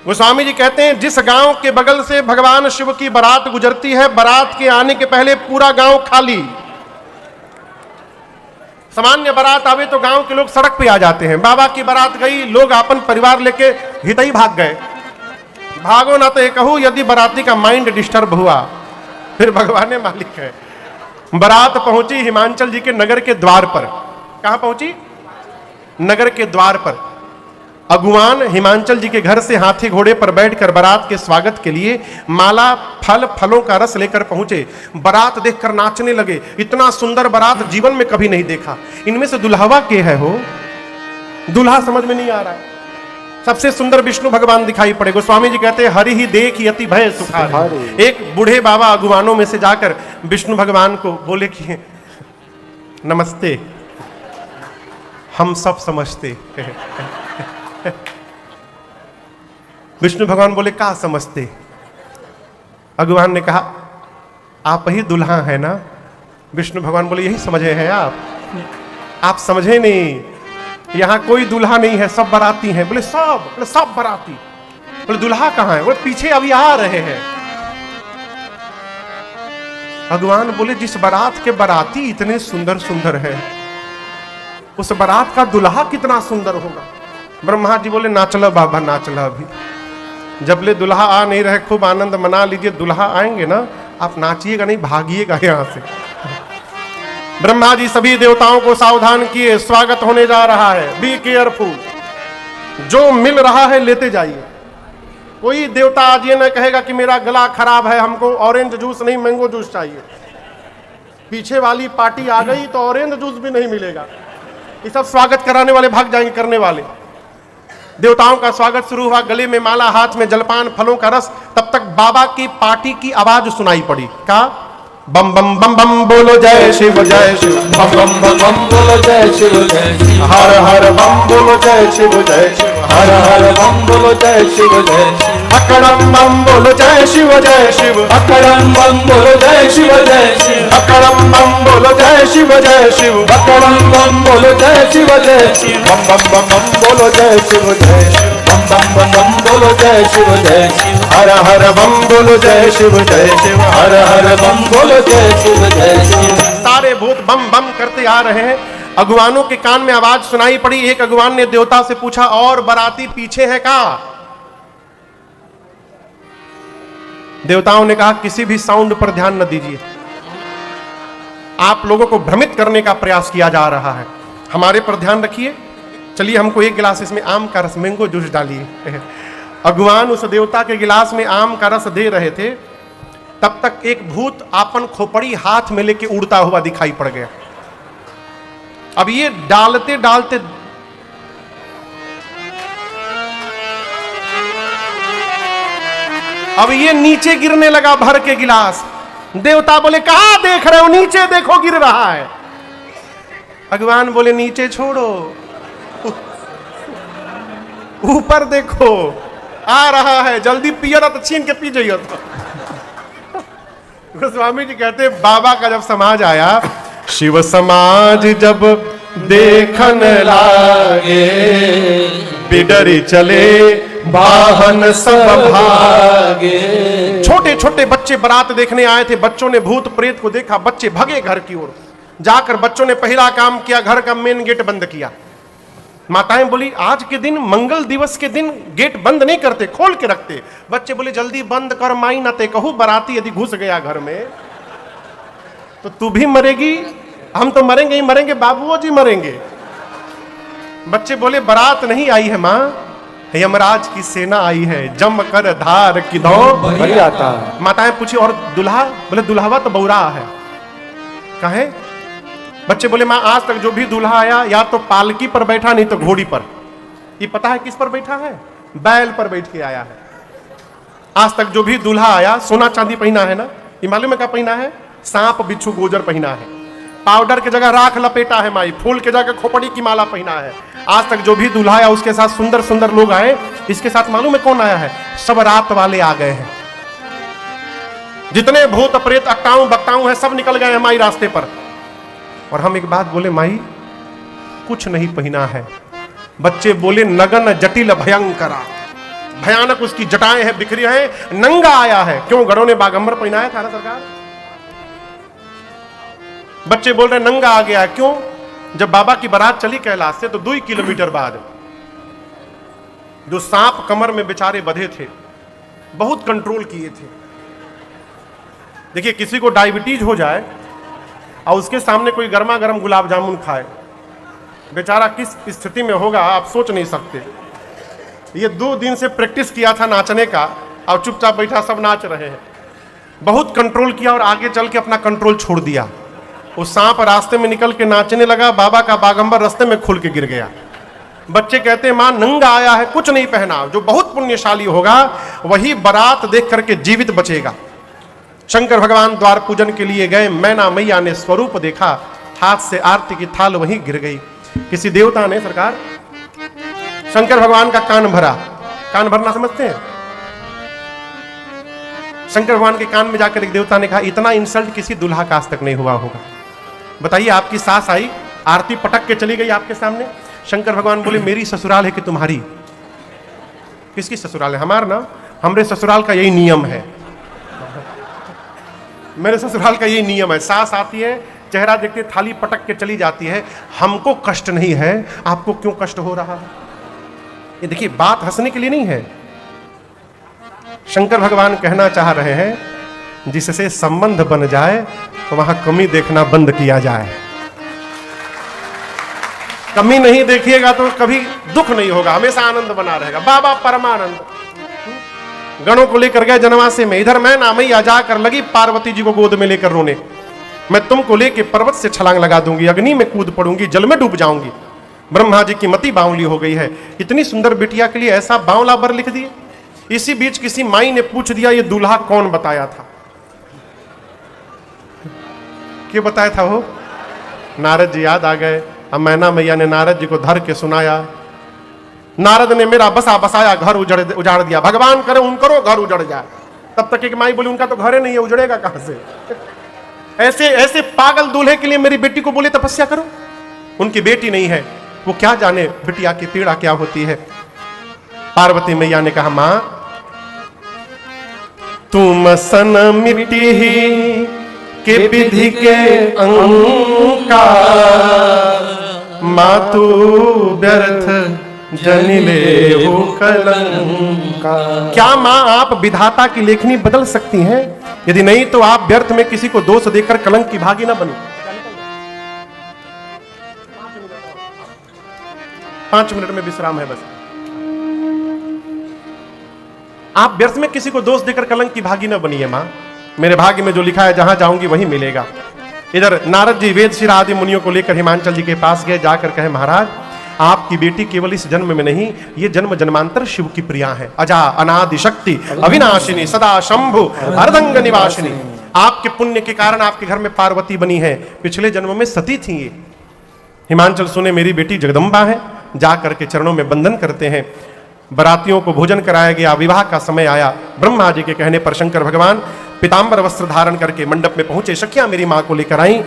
गोस्वामी जी कहते हैं जिस गांव के बगल से भगवान शिव की बारात गुजरती है, बारात के आने के पहले पूरा गांव खाली। सामान्य बारात आवे तो गांव के लोग सड़क पे आ जाते हैं। बाबा की बारात गई, लोग अपन परिवार लेके हितई भाग गए। भागो ना तो ये कहूं, यदि बाराती का माइंड डिस्टर्ब हुआ फिर भगवान ने मालिक है। बारात पहुंची हिमांचल जी के नगर के द्वार पर। कहां पहुंची? नगर के द्वार पर। अगुवान हिमांचल जी के घर से हाथी घोड़े पर बैठकर बारात के स्वागत के लिए माला फल फलों का रस लेकर पहुंचे। बारात देखकर नाचने लगे। इतना सुंदर बारात जीवन में कभी नहीं देखा। इनमें से दुल्हवा के है हो? दुल्हा समझ में नहीं आ रहा है। सबसे सुंदर विष्णु भगवान दिखाई पड़े। गोस्वामी जी कहते हैं हरि ही देख यति भय सुखारी। एक बूढ़े बाबा अगुवानों में से जाकर विष्णु भगवान को बोले कि नमस्ते, हम सब समझते है। विष्णु भगवान बोले क्या समझते? भगवान ने कहा आप ही दुल्हा है ना? विष्णु भगवान बोले यही समझे हैं आप समझे नहीं, यहां कोई दुल्हा नहीं है, सब बाराती हैं। बोले सब बाराती। बोले दुल्हा कहां है? बोले पीछे अभी आ रहे हैं। भगवान बोले जिस बारात के बाराती इतने सुंदर सुंदर है, उस बारात का दुल्हा कितना सुंदर होगा। ब्रह्मा जी बोले नाचला बाबा नाचला, अभी जबले दुल्हा आ नहीं रहे खूब आनंद मना लीजिए, दुल्हा आएंगे ना आप नाचिएगा नहीं, भागिएगा यहां से। ब्रह्मा जी सभी देवताओं को सावधान किए, स्वागत होने जा रहा है, बी केयरफुल, जो मिल रहा है लेते जाइए। कोई देवता आज ये न कहेगा कि मेरा गला खराब है, हमको ऑरेंज जूस नहीं मैंगो जूस चाहिए। पीछे वाली पार्टी आ गई तो ऑरेंज जूस भी नहीं मिलेगा। ये सब स्वागत कराने वाले भाग जाएंगे करने वाले। देवताओं का स्वागत शुरू हुआ, गले में माला, हाथ में जलपान, फलों का रस। तब तक बाबा की पार्टी की आवाज सुनाई पड़ी। का बम बम बम बम बोलो जय शिव जय शिव, बम बम बम बम बोलो जय शिव जय शिव, हर हर बम बोलो जय शिव जय शिव, हर हर बम बोलो जय शिव जय शिव, अकड़म बम बोलो जय शिव जय शिव, अकड़म बम बोलो जय शिव जय शिव, अकड़म बम बोलो जय शिव जय शिव, अकड़म बम बोलो जय शिव जय शिव, बम बम बम बम बोलो जय शिव जय शिव, बम बम बम बम बोलो जय शिव जय शिव, हर हर बम बोलो जय शिव जय शिव, हर हर बम बोलो जय शिव जय शिव। सारे भूत बम बम करते आ रहे हैं। अगुवानों के कान में आवाज सुनाई पड़ी। एक अगुवान ने देवता से पूछा और बाराती पीछे है का? देवताओं ने कहा किसी भी साउंड पर ध्यान न दीजिए, आप लोगों को भ्रमित करने का प्रयास किया जा रहा है, हमारे पर ध्यान रखिए। चलिए हमको एक गिलास इसमें आम का रस मैंगो जूस डालिए। अगुवान उस देवता के गिलास में आम का रस दे रहे थे, तब तक एक भूत आपन खोपड़ी हाथ में लेके उड़ता हुआ दिखाई पड़ गया। अब ये डालते डालते अब ये नीचे गिरने लगा भर के गिलास। देवता बोले कहां देख रहे हो? नीचे देखो गिर रहा है। भगवान बोले नीचे छोड़ो, ऊपर देखो आ रहा है, जल्दी पियो ना तो छीन के पी जाइए। गोस्वामी जी कहते बाबा का जब समाज आया, शिव समाज जब देखन लागे, बिडरी चले वाहन सब भागे। छोटे छोटे बच्चे बारात देखने आए थे, बच्चों ने भूत प्रेत को देखा, बच्चे भगे घर की ओर। जाकर बच्चों ने पहला काम किया, घर का मेन गेट बंद किया। माताएं बोली आज के दिन, मंगल दिवस के दिन गेट बंद नहीं करते, खोल के रखते। बच्चे बोले जल्दी बंद कर माई ना ते कहूं, बाराती यदि घुस गया घर में तो तू भी मरेगी, हम तो मरेंगे ही मरेंगे, बाबूओ जी मरेंगे। बच्चे बोले बारात नहीं आई है माँ, यमराज की सेना आई है, जम कर धार किधौ भरी आता। माताएं पूछी और दुल्हा? बोले दुल्हवा तो बौरा है। कहे? बच्चे बोले माँ आज तक जो भी दूल्हा आया या तो पालकी पर बैठा नहीं तो घोड़ी पर। ये पता है किस पर बैठा है? बैल पर बैठ के आया है। आज तक जो भी दूल्हा आया सोना चांदी पहना है ना, ये मालूम है क्या पहना है? सांप बिच्छू गोजर पहना है, पाउडर की जगह राख लपेटा है माई, फूल के जगह खोपड़ी की माला पहना है। आज तक जो भी दूल्हा आया उसके साथ सुंदर सुंदर लोग आए, इसके साथ मालूम है कौन आया है? सब रात वाले आ गए हैं। जितने भूत प्रेत अक्टाऊ बक्टाऊ हैं सब निकल गए हैं माई रास्ते पर। और हम एक बात बोले माई कुछ नहीं पहना है। बच्चे बोले नगन जटिल भयंकरा, भयानक उसकी जटाएं हैं, बिखरी हैं, नंगा आया है। क्यों? गढ़ों ने बागंबर पहनाया था ना सरकार। बच्चे बोल रहे नंगा आ गया। क्यों? जब बाबा की बारात चली कैलाश से तो 2 किलोमीटर बाद जो सांप कमर में बेचारे बंधे थे, बहुत कंट्रोल किए थे। देखिए किसी को डायबिटीज हो जाए और उसके सामने कोई गर्मा गर्म गुलाब जामुन खाए, बेचारा किस स्थिति में होगा आप सोच नहीं सकते। ये 2 दिन से प्रैक्टिस किया था नाचने का और चुपचाप बैठा, सब नाच रहे हैं। बहुत कंट्रोल किया और आगे चल के अपना कंट्रोल छोड़ दिया। वो सांप रास्ते में निकल के नाचने लगा, बाबा का बागंबर रास्ते में खुल के गिर गया। बच्चे कहते हैं मां नंगा आया है, कुछ नहीं पहना। जो बहुत पुण्यशाली होगा वही बारात देख करके जीवित बचेगा। शंकर भगवान द्वार पूजन के लिए गए, मैना मैया ने स्वरूप देखा, हाथ से आरती की थाल वहीं गिर गई। किसी देवता ने सरकार शंकर भगवान का कान भरा। कान भरना समझते हैं? शंकर भगवान के कान में जाकर एक देवता ने कहा, इतना इंसल्ट किसी दूल्हा का आज तक नहीं हुआ होगा। बताइए, आपकी सास आई, आरती पटक के चली गई आपके सामने। शंकर भगवान बोले, मेरी ससुराल है कि तुम्हारी? किसकी ससुराल है? हमारा ना, हमरे ससुराल का यही नियम है। मेरे ससुराल का यही नियम है। सास आती है, चेहरा देखते थाली पटक के चली जाती है। हमको कष्ट नहीं है, आपको क्यों कष्ट हो रहा है? ये देखिए, बात हंसने के लिए नहीं है। शंकर भगवान कहना चाह रहे हैं, जिससे संबंध बन जाए तो वहां कमी देखना बंद किया जाए। कमी नहीं देखिएगा तो कभी दुख नहीं होगा, हमेशा आनंद बना रहेगा। बाबा परमानंद गणों को लेकर गए जनवासे में। इधर मैं ना मैया जाकर लगी पार्वती जी को गोद में लेकर रोने, मैं तुमको लेके पर्वत से छलांग लगा दूंगी, अग्नि में कूद पड़ूंगी, जल में डूब जाऊंगी। ब्रह्मा जी की मति बावली हो गई है। इतनी सुंदर बिटिया के लिए ऐसा बावला वर लिख दिए। इसी बीच किसी माई ने पूछ दिया, ये दूल्हा कौन बताया था? क्यों बताया था वो? नारद जी याद आ गए। अब मैना मैया ने नारद जी को धर के सुनाया। नारद ने मेरा बसा बसाया घर उजाड़ दिया। भगवान करे उन करो घर उजड़ जाए। तब तक एक माई बोली, उनका तो घर ही नहीं है, उजड़ेगा कहां से? ऐसे ऐसे पागल दूल्हे के लिए मेरी बेटी को बोले तपस्या करो। उनकी बेटी नहीं है, वो क्या जाने बिटिया की पीड़ा क्या होती है। पार्वती मैया ने कहा, मां तुम सन मिट्टी ही के विधि के अंका, मां तू व्यर्थ जनिले हो कलंका। क्या मां आप विधाता की लेखनी बदल सकती हैं? यदि नहीं तो आप व्यर्थ में किसी को दोष देकर कलंक की भागी ना बने। 5 मिनट में विश्राम है बस। आप व्यर्थ में किसी को दोष देकर कलंक की भागी ना बनिए। मां, मेरे भाग्य में जो लिखा है जहां जाऊंगी वहीं मिलेगा। इधर नारद जी वेद शिरा आदि मुनियों को लेकर हिमांचल जी के पास गए। जाकर कहे, महाराज आपकी बेटी केवल इस जन्म में नहीं, ये जन्म जन्मांतर शिव की प्रिया है। अजा अनादि शक्ति अविनाशिनी सदा शंभु अर्धंग निवासिनी। आपके पुण्य के कारण आपके घर में पार्वती बनी है, पिछले जन्म में सती थी ये। हिमांचल सुने मेरी बेटी जगदम्बा है, जाकर के चरणों में बंधन करते हैं। बरातियों को भोजन कराया गया, विवाह का समय आया। ब्रह्मा जी के कहने पर शंकर भगवान पीतांबर वस्त्र धारण करके मंडप में पहुंचे। सखियां मेरी मां को लेकर आई।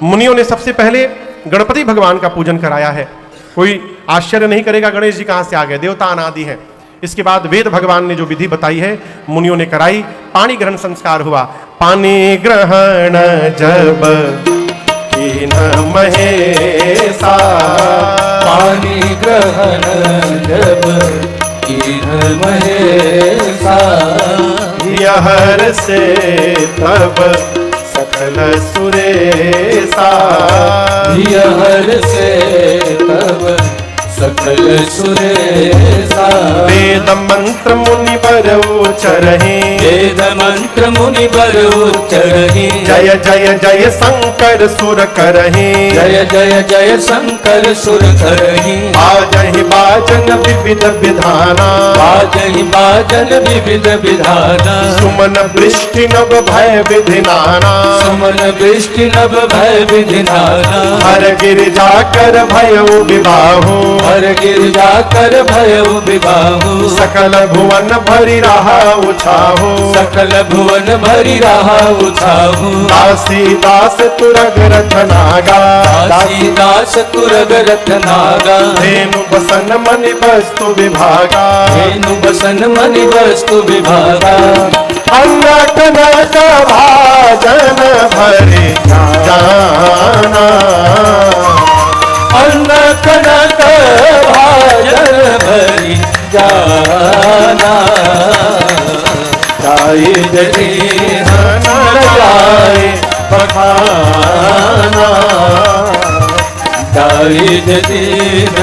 मुनियों ने सबसे पहले गणपति भगवान का पूजन कराया है। कोई आश्चर्य नहीं करेगा गणेश जी कहां से आ गए, देवता अनादि है। इसके बाद वेद भगवान ने जो विधि बताई है मुनियों ने कराई। पानी ग्रहण संस्कार हुआ। पानी ग्रहण जब कीन महेशा, पानी ग्रहण जब कीन महेशा, यहर से तब सकल सुरेशा, यहर से तब सकल सुरेशा। वेद मंत्र मुनि बर उच्चरहि, वेद मंत्र मुनि बर उच्चरहि, जय जय जय शंकर सुर करहि, जय जय जय शंकर सुर करहि। बाजहि बाजन विविध विधाना, बाजहि बाजन विविध विधाना, सुमन वृष्टि नव भय विधि नाना, सुमन वृष्टि नभ भय विधि नाना। हर गिरिजा कर भयउ विबाहु, हर गिरजा कर भयउ विबाहु, सकल भुवन भरि रहा उछाहु, सकल भुवन भरि रहा उछाहु। दासी दास तुरग रथ नागा, दासी दास तुरग रथ नागा, धेनु बसन मनि वस्तु विभागा, धेनु बसन मनि वस्तु विभागा। अन्न कनक भाजन भरि जाना, अन्न कनक भाजन भरि जाना। जाए जति न जाए बखाना, जाए जति न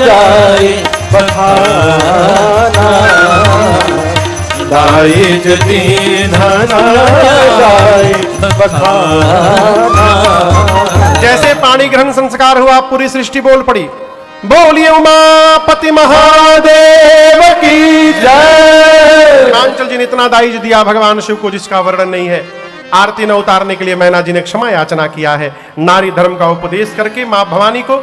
जाए बखाना, दाई जति धन जाए बखाना। जैसे पानी ग्रहण संस्कार हुआ पूरी सृष्टि बोल पड़ी। बोलिए उमापति महादेव की जय। हिमांचल जी ने इतना दाइज दिया भगवान शिव को जिसका वर्णन नहीं है। आरती न उतारने के लिए मैना जी ने क्षमा याचना किया है। नारी धर्म का उपदेश करके मां भवानी को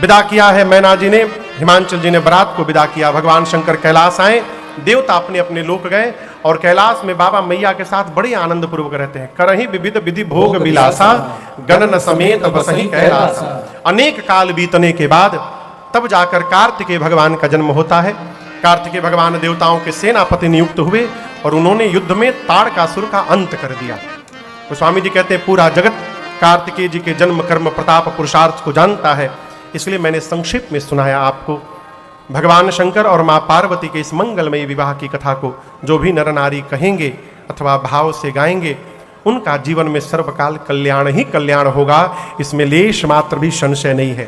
विदा किया है। मैना जी ने हिमांचल जी ने बारात को विदा किया, भगवान शंकर कैलाश आए, देवता अपने अपने लोक गए और कैलाश में बाबा मैया के साथ बड़े आनंद पूर्वक रहते हैं। करही विविध विधि भोग विलासा, गणन समेत बसही कैलासा। अनेक काल बीतने के बाद तब जाकर कार्तिकेय भगवान का जन्म होता है। कार्तिकेय भगवान देवताओं के सेनापति नियुक्त हुए और उन्होंने युद्ध में ताड़कासुर का अंत कर दिया। तो स्वामी जी कहते हैं पूरा जगत कार्तिकेय जी के जन्म कर्म प्रताप पुरुषार्थ को जानता है, इसलिए मैंने संक्षेप में सुनाया आपको भगवान शंकर और मां पार्वती के इस मंगलमयी विवाह की कथा को। जो भी नर नारी कहेंगे अथवा भाव से गाएंगे उनका जीवन में सर्वकाल कल्याण ही कल्याण होगा, इसमें लेश मात्र भी संशय नहीं है।